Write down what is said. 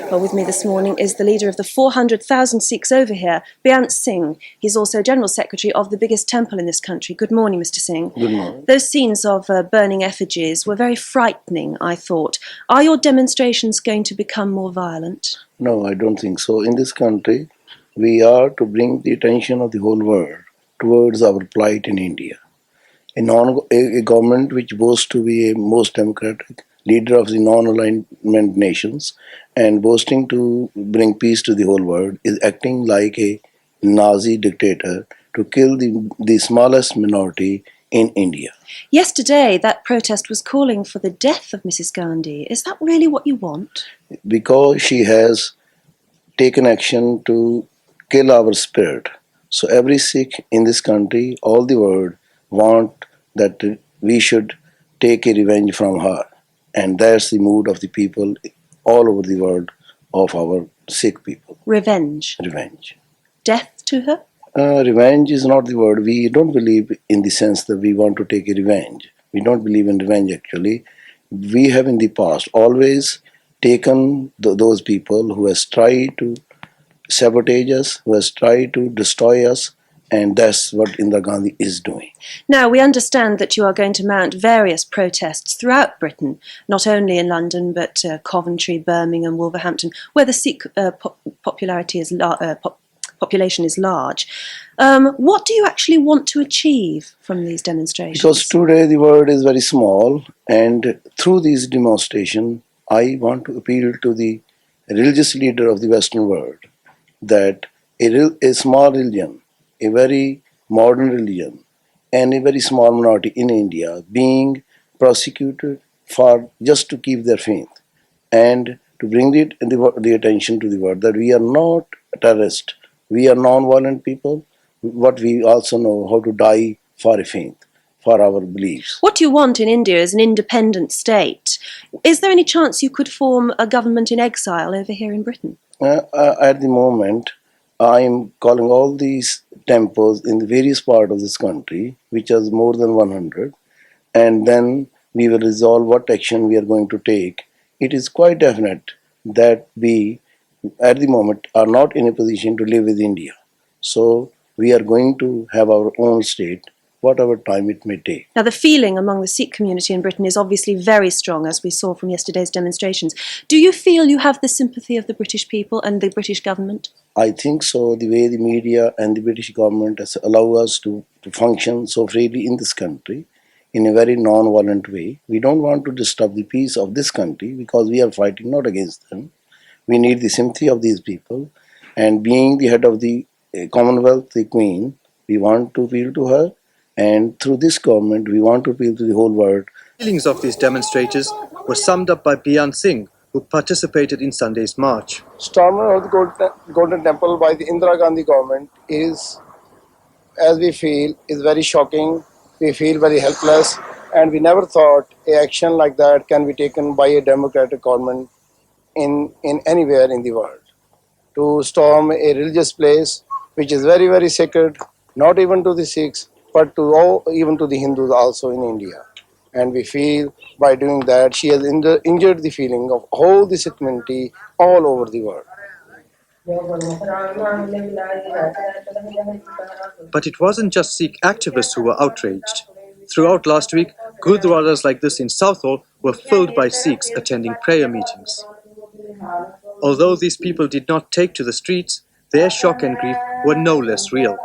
Well, with me this morning is the leader of the 400,000 Sikhs over here, Beant Singh. He's also General Secretary of the biggest temple in this country. Good morning, Mr. Singh. Good morning. Those scenes of burning effigies were very frightening, I thought. Are your demonstrations going to become more violent? No, I don't think so. In this country, we are to bring the attention of the whole world towards our plight in India. A government which boasts to be a most democratic leader of the non-alignment nations and boasting to bring peace to the whole world is acting like a Nazi dictator to kill the smallest minority in India. Yesterday, that protest was calling for the death of Mrs. Gandhi. Is that really what you want? Because she has taken action to kill our spirit. So every Sikh in this country, all the world, want that we should take a revenge from her. And that's the mood of the people all over the world of our Sikh people. Revenge. Revenge. Death to her? Revenge is not the word. We don't believe in the sense that we want to take a revenge. We don't believe in revenge actually. We have in the past always taken those people who has tried to sabotage us, who has tried to destroy us, and that's what Indira Gandhi is doing. Now, we understand that you are going to mount various protests throughout Britain, not only in London, but Coventry, Birmingham, Wolverhampton, where the Sikh population is large. What do you actually want to achieve from these demonstrations? Because today the world is very small, and through these demonstrations, I want to appeal to the religious leader of the Western world that a small religion, a very modern religion, and a very small minority in India being prosecuted for just to keep their faith and to bring it in the attention to the world that we are not terrorists, we are non-violent people, but we also know how to die for a faith, for our beliefs. What you want in India is an independent state. Is there any chance you could form a government in exile over here in Britain? At the moment, I am calling all these temples in the various parts of this country, which is more than 100, and then we will resolve what action we are going to take. It is quite definite that we, at the moment, are not in a position to live with India. So we are going to have our own state, whatever time it may take. Now, the feeling among the Sikh community in Britain is obviously very strong, as we saw from yesterday's demonstrations. Do you feel you have the sympathy of the British people and the British government? I think so. The way the media and the British government has allowed us to function so freely in this country in a very non-violent way. We don't want to disturb the peace of this country because we are fighting not against them. We need the sympathy of these people. And being the head of the Commonwealth, the Queen, we want to appeal to her. And through this government, we want to appeal to the whole world. The feelings of these demonstrators were summed up by Beant Singh, who participated in Sunday's march. Storming of the Golden Temple by the Indira Gandhi government is, as we feel, is very shocking. We feel very helpless, and we never thought an action like that can be taken by a democratic government in anywhere in the world. To storm a religious place which is very, very sacred, not even to the Sikhs, but to even to the Hindus also in India. And we feel by doing that, she has injured the feeling of all the Sikh community all over the world. But it wasn't just Sikh activists who were outraged. Throughout last week, gurdwaras like this in Southall were filled by Sikhs attending prayer meetings. Although these people did not take to the streets, their shock and grief were no less real.